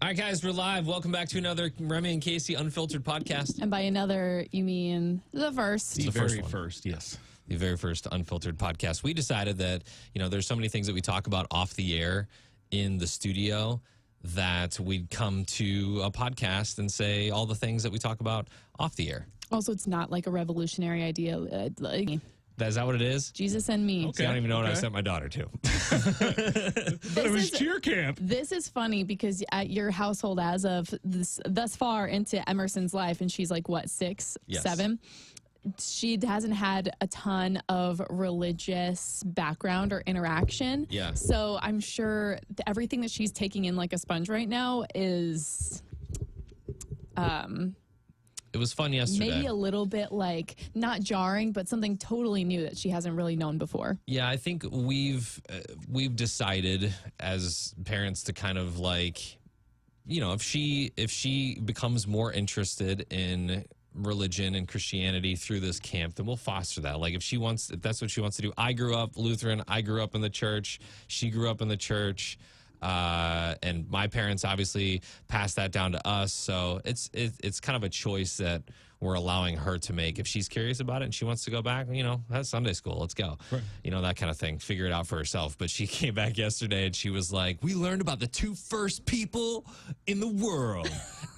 All right, guys, we're live. Welcome back to another Remy and Kasey Unfiltered podcast. And by another, you mean the first. The very first, first, yes. The very first Unfiltered podcast. We decided that, there's so many things that we talk about off the air in the studio that we'd come to a podcast and say all the things that we talk about off the air. Also, it's not like a revolutionary idea. Is that what it is? Jesus and me. See, I don't even know what I sent my daughter to. But it was cheer camp. This is funny because at your household, as of thus far into Emerson's life, and she's like, what, 6, Yes. 7? She hasn't had a ton of religious background or interaction. Yeah. So I'm sure everything that she's taking in like a sponge right now is... It was fun yesterday. maybe a little bit like not jarring, but something totally new that she hasn't really known before. Yeah, I think we've decided as parents to kind of like, if she becomes more interested in religion and Christianity through this camp, then we'll foster that. Like if that's what she wants to do. I grew up Lutheran. I grew up in the church. She grew up in the church. And my parents obviously passed that down to us. So it's kind of a choice that we're allowing her to make. If she's curious about it and she wants to go back, that's Sunday school. Let's go. Right. That kind of thing. Figure it out for herself. But she came back yesterday and she was like, we learned about the 2 first people in the world,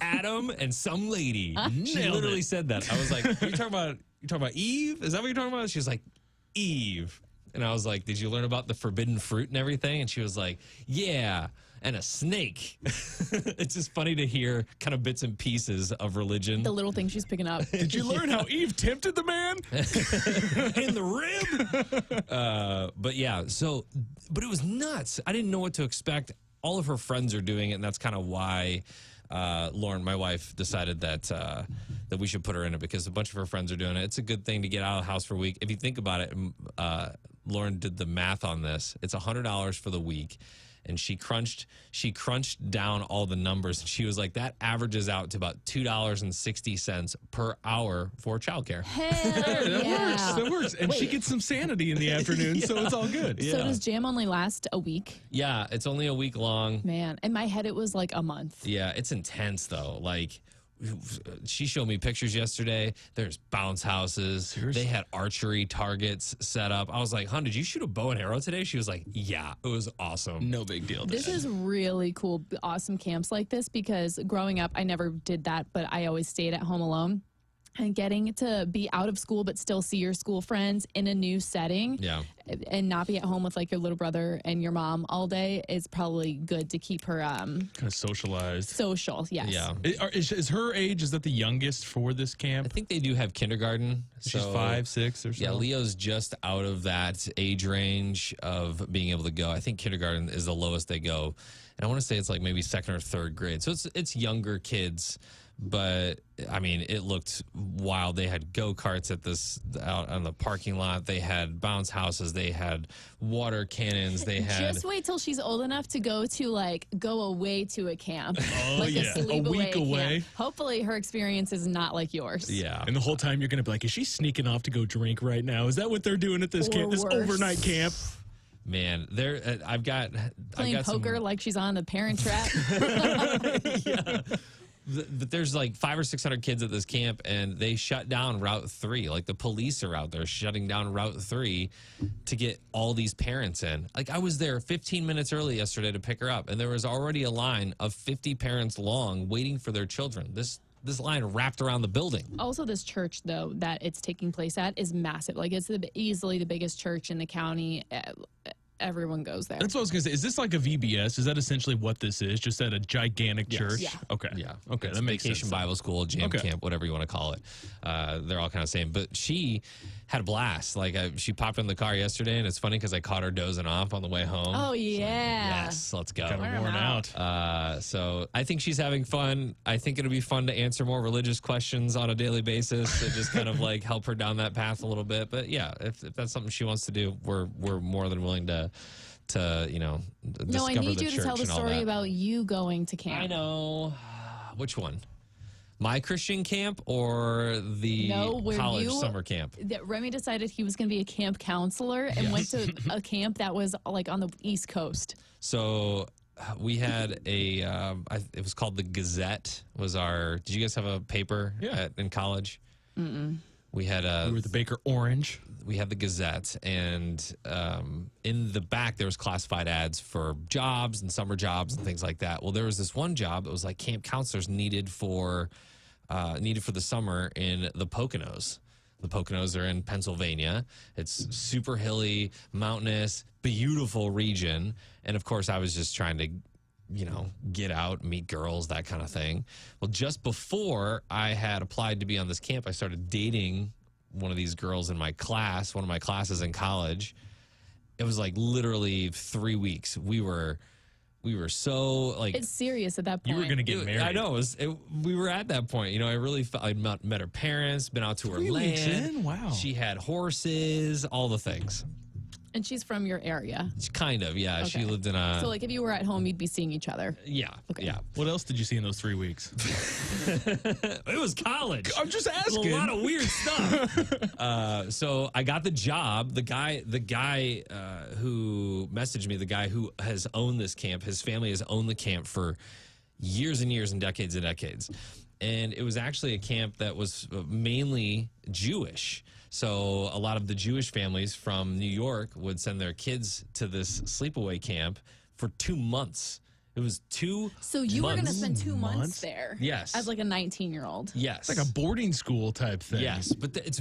Adam and some lady. She literally said that. I was like, you talking about Eve? Is that what you're talking about? She was like, Eve. And I was like, did you learn about the forbidden fruit and everything? And she was like, yeah, and a snake. It's just funny to hear kind of bits and pieces of religion. The little things she's picking up. Did you learn how Eve tempted the man? In the rib? But yeah, but it was nuts. I didn't know what to expect. All of her friends are doing it, and that's kind of why Lauren, my wife, decided that we should put her in it because a bunch of her friends are doing it. It's a good thing to get out of the house for a week. If you think about it, Lauren did the math on this. It's $100 for the week, and she crunched down all the numbers. She was like, that averages out to about $2.60 per hour for childcare. Hell yeah. That works. And she gets some sanity in the afternoon, so it's all good. So does jam only last a week? Yeah, it's only a week long. Man, in my head it was like a month. Yeah, it's intense though. Like, she showed me pictures yesterday. There's bounce houses. Seriously? They had archery targets set up. I was like, hon, did you shoot a bow and arrow today? She was like, yeah, it was awesome. No big deal. This is really cool, awesome camps like this because growing up, I never did that, but I always stayed at home alone. And getting to be out of school but still see your school friends in a new setting and not be at home with like your little brother and your mom all day is probably good to keep her kind of socialized. Social, yes. Yeah. Is her age, is that the youngest for this camp? I think they do have kindergarten. She's 5, 6 or so. Yeah, Leo's just out of that age range of being able to go. I think kindergarten is the lowest they go. And I want to say it's like maybe 2nd or 3rd grade. So it's younger kids. But I mean, it looked wild. They had go-karts out on the parking lot. They had bounce houses. They had water cannons. They had. Just wait till she's old enough to go away to a camp. Oh, like yeah. A week away. Camp. Hopefully her experience is not like yours. Yeah. And the whole time you're going to be like, is she sneaking off to go drink right now? Is that what they're doing at this camp? This worse. Overnight camp? Man, I've got poker like she's on the Parent Trap. Yeah. But there's like 500 or 600 kids at this camp, and they shut down Route 3. Like the police are out there shutting down Route 3 to get all these parents in. Like I was there 15 minutes early yesterday to pick her up, and there was already a line of 50 parents long waiting for their children. This line wrapped around the building. Also, this church, though, that it's taking place at is massive. Like it's easily the biggest church in the county. Everyone goes there. That's what I was going to say. Is this like a VBS? Is that essentially what this is? Just at a gigantic church? Yeah. Okay. Yeah. Okay. It's that makes Vacation sense. Bible School, jam camp, whatever you want to call it. They're all kind of the same. But she had a blast. Like she popped in the car yesterday, and it's funny because I caught her dozing off on the way home. Oh, yeah. Yes, let's go. Kind of worn out. So I think she's having fun. I think it'll be fun to answer more religious questions on a daily basis to just kind of like help her down that path a little bit. But yeah, if that's something she wants to do, we're more than willing to discover No, I need the you to church tell the and all story that. about you going to camp. I know. Which one? My Christian camp or the college summer camp? Remy decided he was going to be a camp counselor and went to a camp that was like on the East Coast. So we had it was called the Gazette. Did you guys have a paper in college? We had We were the Baker Orange. We had the Gazette, and in the back there was classified ads for jobs and summer jobs and things like that. Well, there was this one job that was like camp counselors needed for the summer in the Poconos. The Poconos are in Pennsylvania. It's super hilly, mountainous, beautiful region. And of course, I was just trying to, get out, meet girls, that kind of thing. Well, just before I had applied to be on this camp, I started dating one of these girls in my class, one of my classes in college. It was like literally 3 weeks. We were so like, it's serious at that point. You were going to get married. I know. We were at that point. I really felt I met her parents, been out to her 3 weeks land. in? Wow. She had horses, all the things. And she's from your area. Kind of, yeah. Okay. She lived in a. So, like, if you were at home, you'd be seeing each other. Yeah. Okay. Yeah. What else did you see in those 3 weeks? It was college. I'm just asking. There's a lot of weird stuff. So I got the job. The guy who messaged me, the guy who has owned this camp, his family has owned the camp for years and years and decades. And it was actually a camp that was mainly Jewish. So a lot of the Jewish families from New York would send their kids to this sleepaway camp for 2 months. It was 2 months. So you were going to spend 2 months there? Yes. As like a 19-year-old? Yes. It's like a boarding school type thing. Yes, but it's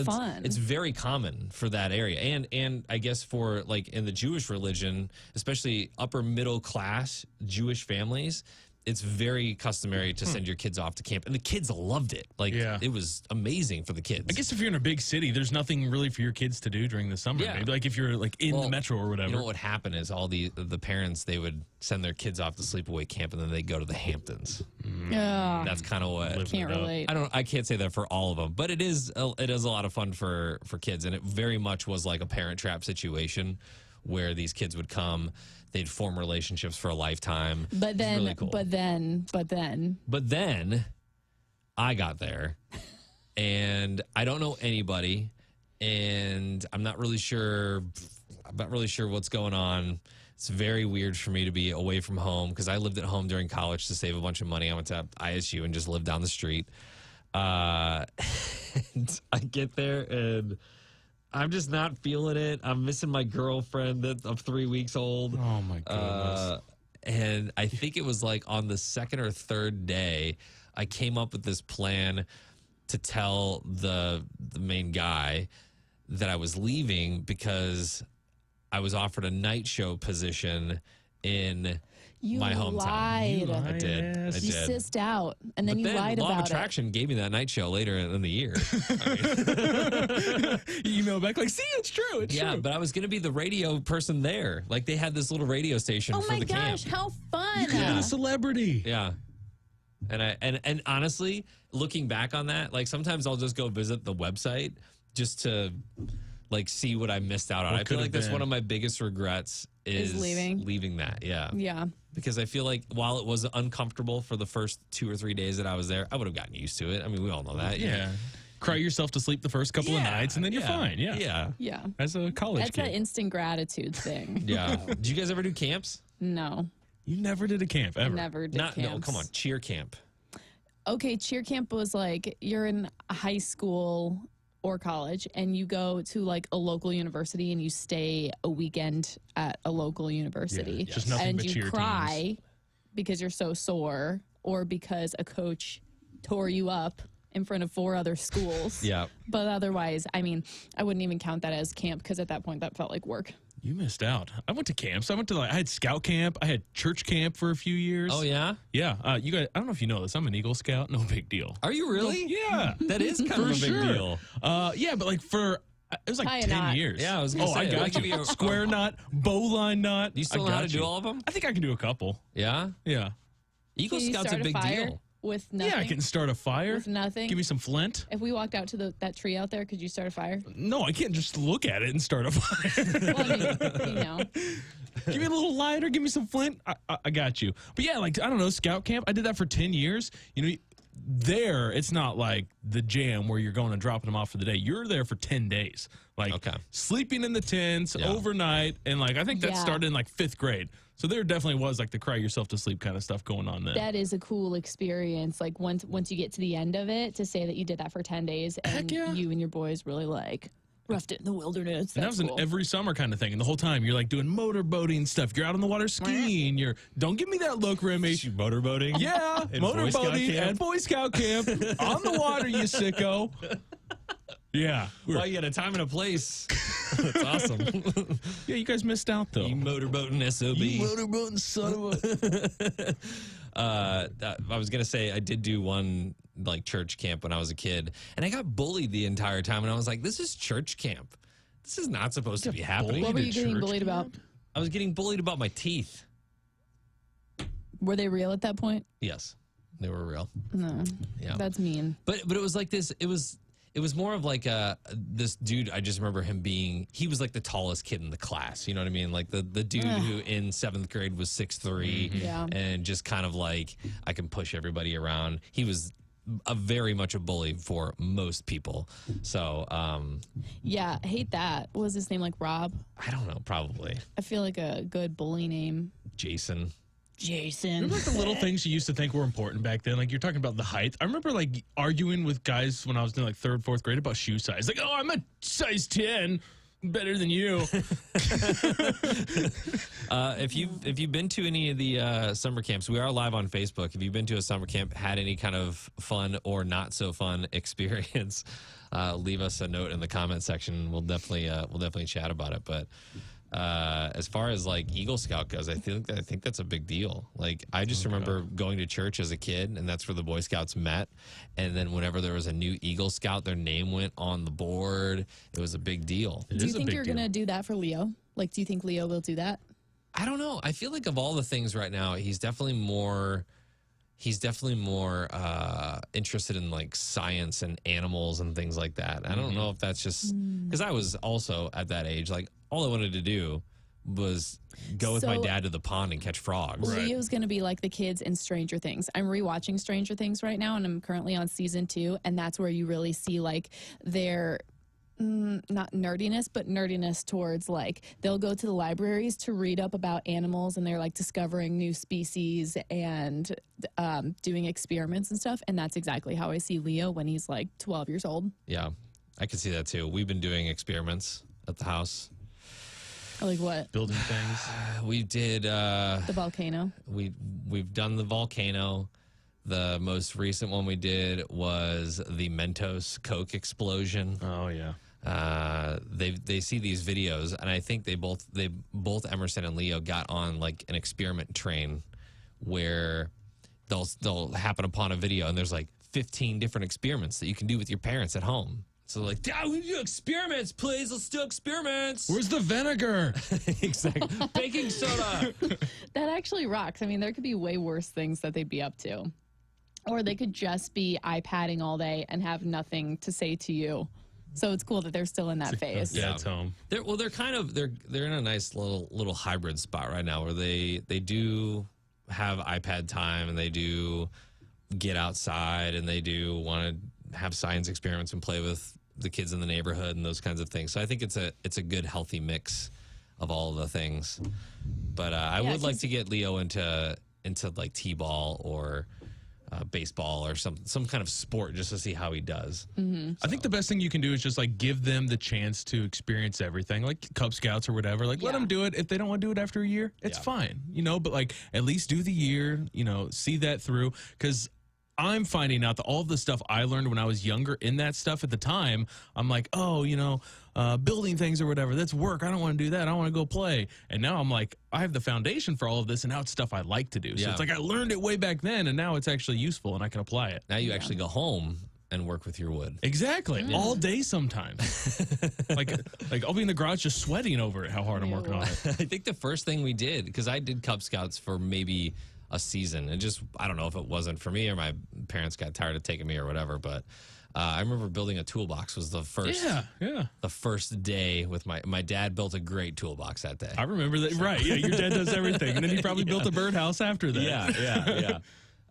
fun. It's very common for that area, and I guess for like in the Jewish religion, especially upper middle class Jewish families, it's very customary to send your kids off to camp, and the kids loved it. Like, it was amazing for the kids. I guess if you're in a big city, there's nothing really for your kids to do during the summer. Yeah. Maybe like if you're like in the metro or whatever. You know what would happen is all the parents, they would send their kids off to sleepaway camp, and then they go to the Hamptons. Yeah. That's kind of what. Can't relate. I can't say that for all of them, but it is a lot of fun for kids, and it very much was like a Parent Trap situation where these kids would come. They'd form relationships for a lifetime. But then, really cool. but then I got there, and I don't know anybody, and I'm not really sure what's going on. It's very weird for me to be away from home because I lived at home during college to save a bunch of money. I went to ISU and just lived down the street. And I get there and I'm just not feeling it. I'm missing my girlfriend of 3 weeks old. Oh my goodness. And I think it was like on the second or third day, I came up with this plan to tell the main guy that I was leaving because I was offered a night show position in my hometown. Lied. I did. You sissed out, and then you lied Law about of Attraction gave me that night show later in the year. You email back like, see, it's true. It's true. But I was going to be the radio person there. Like they had this little radio station Oh for my the gosh, camp. how fun! You could be a celebrity. Yeah. And honestly, looking back on that, like sometimes I'll just go visit the website just to like see what I missed out on. What I feel could like have that's been. one of my biggest regrets is leaving that. Yeah. Yeah. Because I feel like while it was uncomfortable for the first 2 or 3 days that I was there, I would have gotten used to it. I mean, we all know that. Yeah. Cry yourself to sleep the first couple of nights and then you're fine. Yeah. Yeah. Yeah. As a college That's kid. that instant gratitude thing. Yeah. Did you guys ever do camps? No, You never did a camp ever. never did camps. No, come on. Cheer camp. Okay, cheer camp was like you're in high school or college and you go to like a local university and you stay a weekend at a local university. Yeah, just nothing and but you cheer cry teams. because you're so sore or because a coach tore you up in front of 4 other schools. Yeah. But otherwise, I mean, I wouldn't even count that as camp because at that point that felt like work. You missed out. I went to camps. I had scout camp. I had church camp for a few years. Oh, yeah? Yeah. You guys, I don't know if you know this. I'm an Eagle Scout. No big deal. Are you really? Yeah. That is kind of a big deal. Yeah, but like it was like Tie a 10 knot. years. Yeah, I was gonna say, I it got could you. be a- Square knot, bowline knot. You still I know how to got do you. all of them? I think I can do a couple. Yeah? Yeah. Eagle Can you Scout's a start big fire deal. with nothing? Yeah, I can start a fire. With nothing? Give me some flint. If we walked out to that tree out there, could you start a fire? No, I can't just look at it and start a fire. Well, I mean, you know. Give me a little lighter. Give me some flint. I got you. But yeah, like, I don't know, scout camp. I did that for 10 years. You know, there, it's not like the jam where you're going and dropping them off for the day. You're there for 10 days. Like, sleeping in the tents overnight. And, like, I think that Yeah. started in, like, 5th grade. So there definitely was like the cry yourself to sleep kind of stuff going on then. That is a cool experience. Like once you get to the end of it, to say that you did that for 10 days and you and your boys really like roughed it in the wilderness. And that was an every summer kind of thing. And the whole time you're like doing motorboating stuff. You're out on the water skiing. Don't give me that look, Remy. Motorboating? Yeah, motorboating and Boy Scout camp on the water, you sicko. Yeah. Well, you had a time and a place. That's awesome. Yeah, you guys missed out, though. You motorboating SOB. You motorboating son of a... I was going to say, I did do one like church camp when I was a kid, and I got bullied the entire time, and I was like, this is church camp. This is not supposed to be happening. What were you getting bullied about? I was getting bullied about my teeth. Were they real at that point? Yes, they were real. No. Yeah. That's mean. But it was like this, it was more of like this dude. I just remember him he was like the tallest kid in the class. You know what I mean? Like the dude who in 7th grade was 6'3", and just kind of like, I can push everybody around. He was very much a bully for most people. So yeah, I hate that. What was his name, like Rob? I don't know, probably I feel like a good bully name. Jason. Remember like the little things you used to think were important back then? Like you're talking about the height. I remember like arguing with guys when I was in like 3rd, 4th grade about shoe size. Like, oh, I'm a size 10. Better than you. If you've been to any of the summer camps, we are live on Facebook. If you've been to a summer camp, had any kind of fun or not so fun experience, leave us a note in the comment section. We'll definitely chat about it. But as far as like Eagle Scout goes, I think that's a big deal. Like I just remember going to church as a kid, and that's where the Boy Scouts met. And then whenever there was a new Eagle Scout, their name went on the board. It was a big deal. Do you think you're going to do that for Leo? Like, do you think Leo will do that? I don't know. I feel like of all the things right now, he's definitely more interested in like science and animals and things like that. I don't know if that's just because I was also at that age. Like all I wanted to do was go with my dad to the pond and catch frogs. Leo's going to be like the kids in Stranger Things. I'm rewatching Stranger Things right now, and I'm currently on season 2, and that's where you really see like their not nerdiness, but nerdiness towards like they'll go to the libraries to read up about animals, and they're like discovering new species and doing experiments and stuff. And that's exactly how I see Leo when he's like 12 years old. Yeah, I can see that too. We've been doing experiments at the house. Like what? Building things. We did the volcano. We've done the volcano. The most recent one we did was the Mentos Coke explosion. Oh yeah. They see these videos, and I think they both Emerson and Leo got on like an experiment train where they'll happen upon a video, and there's like 15 different experiments that you can do with your parents at home. So like, Dad, we do experiments, please. Let's do experiments. Where's the vinegar? Exactly. Baking soda. That actually rocks. I mean, there could be way worse things that they'd be up to. Or they could just be iPadding all day and have nothing to say to you. So it's cool that they're still in that phase. Yeah, it's home. They're in a nice little hybrid spot right now where they do have iPad time, and they do get outside, and they do want to have science experiments and play with the kids in the neighborhood and those kinds of things. So I think it's a good healthy mix of all of the things. But I would like to get Leo into like t-ball or baseball or some kind of sport just to see how he does. Mm-hmm. I think the best thing you can do is just like give them the chance to experience everything, like Cub Scouts or whatever. Like let them do it. If they don't want to do it after a year, it's fine, but like at least do the year, see that through. Because I'm finding out that all the stuff I learned when I was younger in that stuff at the time, I'm like, building things or whatever, that's work. I don't want to do that. I want to go play. And now I'm like, I have the foundation for all of this, and now it's stuff I like to do. So it's like I learned it way back then, and now it's actually useful, and I can apply it. Now you actually go home and work with your wood. Exactly. All day sometimes. like I'll be in the garage just sweating over it, how hard I'm working on it. I think the first thing we did, because I did Cub Scouts for maybe a season, and just I don't know if it wasn't for me or my parents got tired of taking me or whatever, but I remember building a toolbox was the first the first day with my dad built a great toolbox that day. I remember that. Right. Yeah, your dad does everything, and then he probably built a birdhouse after that. Yeah.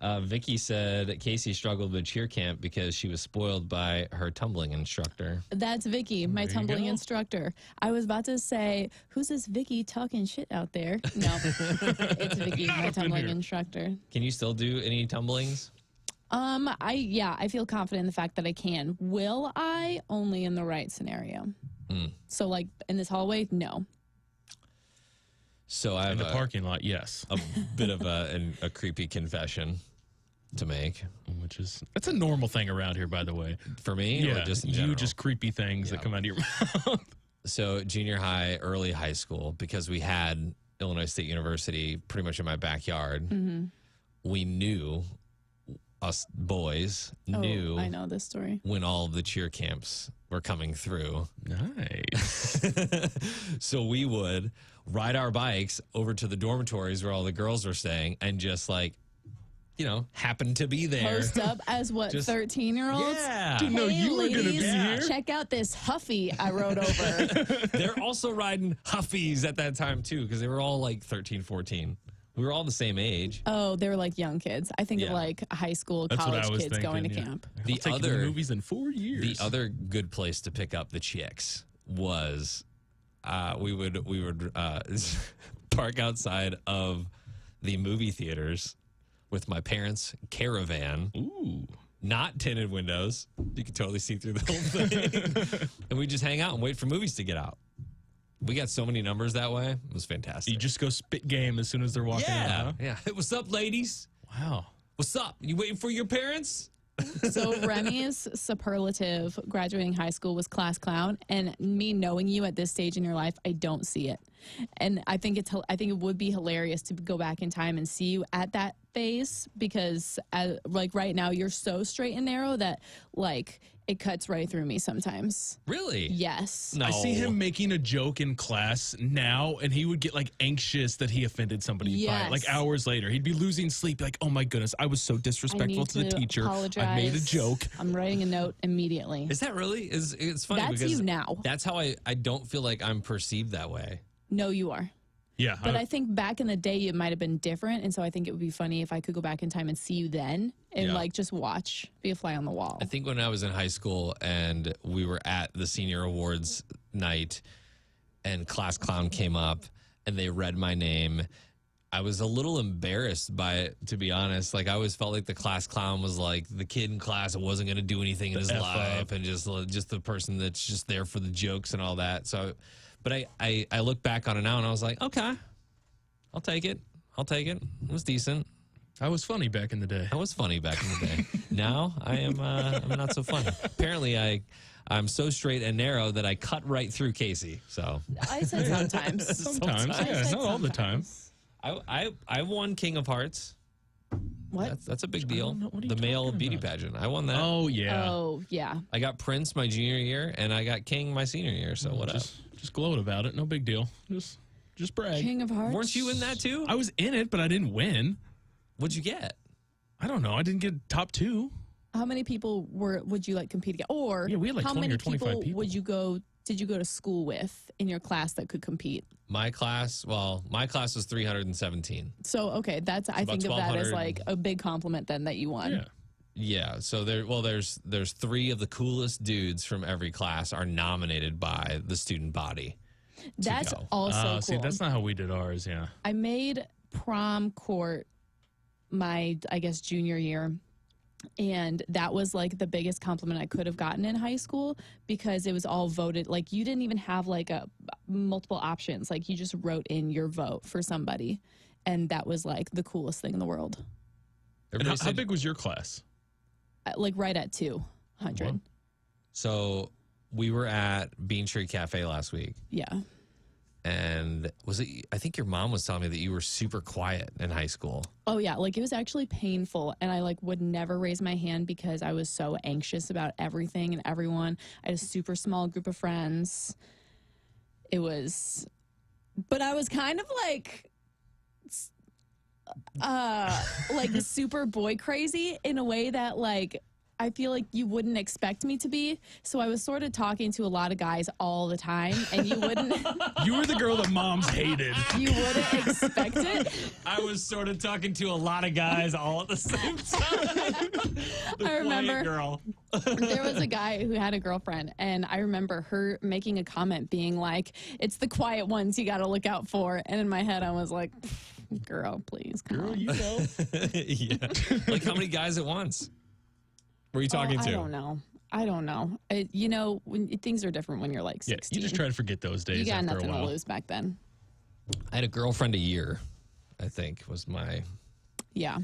Vicky said Kasey struggled with cheer camp because she was spoiled by her tumbling instructor. That's Vicky, my tumbling go. instructor. I was about to say, who's this Vicky talking shit out there? No, it's Vicky, my tumbling instructor. Can you still do any tumblings? I feel confident in the fact that I can. Will I? Only in the right scenario. So like in this hallway, no. So I have In the parking lot, yes. a bit of a creepy confession to make. That's a normal thing around here, by the way. For me, or just in general? just creepy things that come out of your mouth. So junior high, early high school, because we had Illinois State University pretty much in my backyard, we knew, us boys knew. I know this story. When all of the cheer camps were coming through. Nice. So we would ride our bikes over to the dormitories where all the girls were staying and just like, happen to be there. Post up as what, 13-year-olds? Yeah. Didn't know you were going to be here. Check out this Huffy I rode over. They're also riding Huffies at that time too, because they were all like 13, 14. We were all the same age. Oh, they were like young kids. I think of like high school, That's what I college was kids thinking, going to yeah. camp. The other movies in 4 years. The other good place to pick up the chicks was we would park outside of the movie theaters with my parents' Caravan. Ooh. Not tinted windows. You could totally see through the whole thing. And we just hang out and wait for movies to get out. We got so many numbers that way. It was fantastic. You just go spit game as soon as they're walking out. Huh? Yeah. Hey, what's up, ladies? Wow. What's up? You waiting for your parents? So Remy's superlative graduating high school was class clown, and me knowing you at this stage in your life, I don't see it. And I think it would be hilarious to go back in time and see you at that phase, because like right now you're so straight and narrow that like it cuts right through me sometimes. Really? Yes. No. I see him making a joke in class now, and he would get like anxious that he offended somebody. Yes. Like hours later, he'd be losing sleep. Like, oh my goodness, I was so disrespectful to the teacher. Apologize. I made a joke. I'm writing a note immediately. Is that really? It's funny That's because you now. That's how I don't feel like I'm perceived that way. No, you are. Yeah. But I think back in the day, it might have been different. And so I think it would be funny if I could go back in time and see you then and like just watch, be a fly on the wall. I think when I was in high school and we were at the senior awards night and class clown came up and they read my name, I was a little embarrassed by it, to be honest. Like, I always felt like the class clown was like the kid in class that wasn't going to do anything in his life and just the person that's just there for the jokes and all that. So, but I look back on it now and I was like, okay, I'll take it. It was decent. I was funny back in the day. I was funny back in the day. Now I'm not so funny. Apparently I'm so straight and narrow that I cut right through Kasey. So I said sometimes. Sometimes, yeah, not all the time. I won King of Hearts. What? That's a big deal. What are you The male talking beauty about? pageant. I won that. Oh yeah. Oh, yeah. I got Prince my junior year, and I got King my senior year. So what up? Just gloat about it. No big deal. Just brag. King of Hearts. Weren't you in that too? I was in it, but I didn't win. What'd you get? I don't know. I didn't get top 2. How many people would you like compete against? Or Yeah, we had like how 20 many or 25 people. did you go to school with in your class that could compete? My class was 317. So okay, I think of that as 1,200. like a big compliment then that you won. Yeah. Yeah, so there's 3 of the coolest dudes from every class are nominated by the student body. That's go. also cool. See, that's not how we did ours. Yeah. I made prom court my, I guess, junior year. And that was like the biggest compliment I could have gotten in high school, because it was all voted. Like, you didn't even have like multiple options. Like, you just wrote in your vote for somebody. And that was like the coolest thing in the world. And how big was your class? Like right at 200. Wow. So we were at Bean Tree Cafe last week. Yeah. And I think your mom was telling me that you were super quiet in high school. Oh yeah, like it was actually painful, and I like would never raise my hand because I was so anxious about everything and everyone. I had a super small group of friends. But I was kind of like super boy crazy in a way that like I feel like you wouldn't expect me to be. So I was sort of talking to a lot of guys all the time, and you wouldn't. You were the girl that moms hated. You wouldn't expect it. I was sort of talking to a lot of guys all at the same time. I remember girl. there was a guy who had a girlfriend, and I remember her making a comment being like, "It's the quiet ones you got to look out for." And in my head, I was like, "Girl, please, come on." You know. Yeah. Like how many guys at once were you talking to? I don't know. You know, things are different when you're like 16. You just try to forget those days. You got after nothing a to while. lose back then. I had a girlfriend a year, I think, was my Yeah.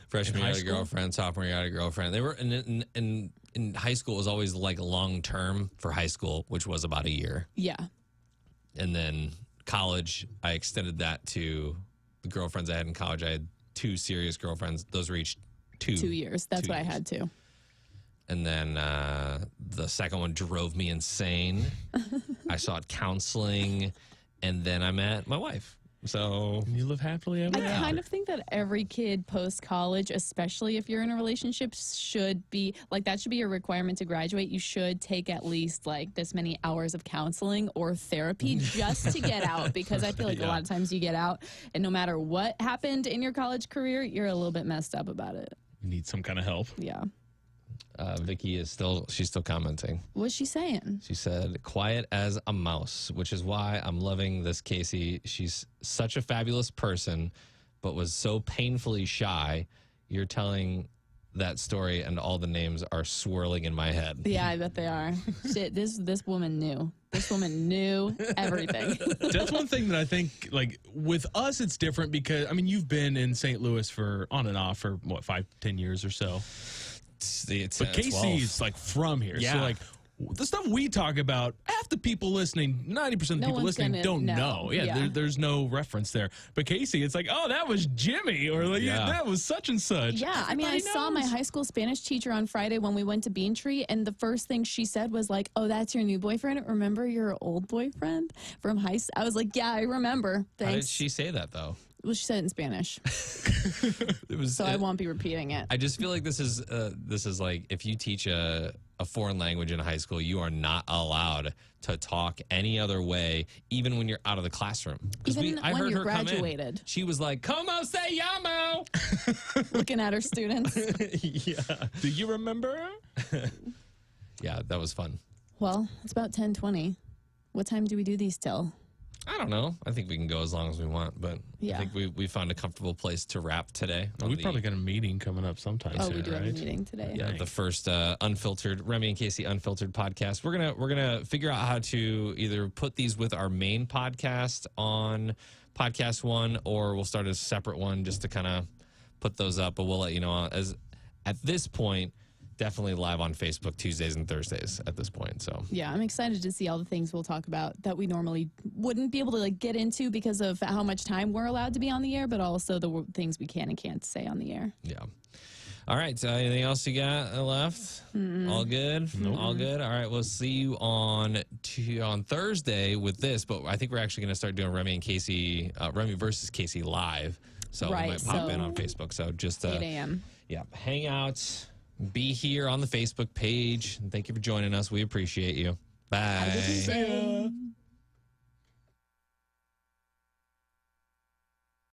freshman In year. I high had a school? girlfriend, sophomore year, I had a girlfriend. They were in high school. It was always like long term for high school, which was about a year, Yeah. and then college. I extended that to the girlfriends I had in college. I had 2 serious girlfriends. Those reached 2 2 years. That's 2 what years. I had too. And then the second one drove me insane. I sought counseling, and then I met my wife. So You live happily ever I after. kind of think that every kid post college, especially if you're in a relationship, should be like that should be a requirement to graduate. You should take at least like this many hours of counseling or therapy just to get out, because I feel like a lot of times you get out and no matter what happened in your college career, you're a little bit messed up about it. You need some kind of help. Yeah. Vicky is still commenting. What's she saying? She said, quiet as a mouse, which is why I'm loving this Kasey. She's such a fabulous person, but was so painfully shy. You're telling that story and all the names are swirling in my head. Yeah, I bet they are. Shit, this woman knew. This woman knew everything. That's one thing that I think, like, with us, it's different because, I mean, you've been in St. Louis for on and off for, what, 5-10 years or so? It's But 12. Kasey is, like, from here. Yeah. So, like, the stuff we talk about, half the people listening, 90% of the No people one's listening gonna don't know. know. Yeah, Yeah. there's no reference there. But Kasey, it's like, oh, that was Jimmy, or like, Yeah. that was such and such. Yeah, I mean, I Everybody saw my knows. high school Spanish teacher on Friday when we went to Bean Tree, and the first thing she said was like, "Oh, that's your new boyfriend? Remember your old boyfriend from high school?" I was like, "Yeah, I remember. How did Thanks." she say that, though? Well, she said it in Spanish, It was. so I won't be repeating it. I just feel like this is like if you teach a foreign language in high school, you are not allowed to talk any other way, even when you're out of the classroom. 'Cause Even I when heard you're her come in. graduated. She was like, "Como se llamo?" Looking at her students. Yeah, Do you remember? yeah, that was fun. Well, it's about 10:20. What time do we do these till? I don't know. I think we can go as long as we want, but Yeah. I think we found a comfortable place to wrap today. on We've the- probably got a meeting coming up sometime Oh, soon, we do have a right? meeting today. Yeah, the first Unfiltered, Remy and Kasey Unfiltered podcast. We're gonna figure out how to either put these with our main podcast on Podcast One, or we'll start a separate one just to kind of put those up. But we'll let you know as at this point. Definitely live on Facebook Tuesdays and Thursdays at this point. So Yeah, I'm excited to see all the things we'll talk about that we normally wouldn't be able to like get into because of how much time we're allowed to be on the air, but also the things we can and can't say on the air. yeah. All right. Anything else you got left? All good. All good. All right. We'll see you on Thursday with this, but I think we're actually going to start doing Remy and Kasey, Remy versus Kasey live. So we Right, might pop so- in on Facebook. So just 8 a.m. yeah, hang out, be here on the Facebook page. And thank you for joining us. We appreciate you. Bye. Have a good Tuesday.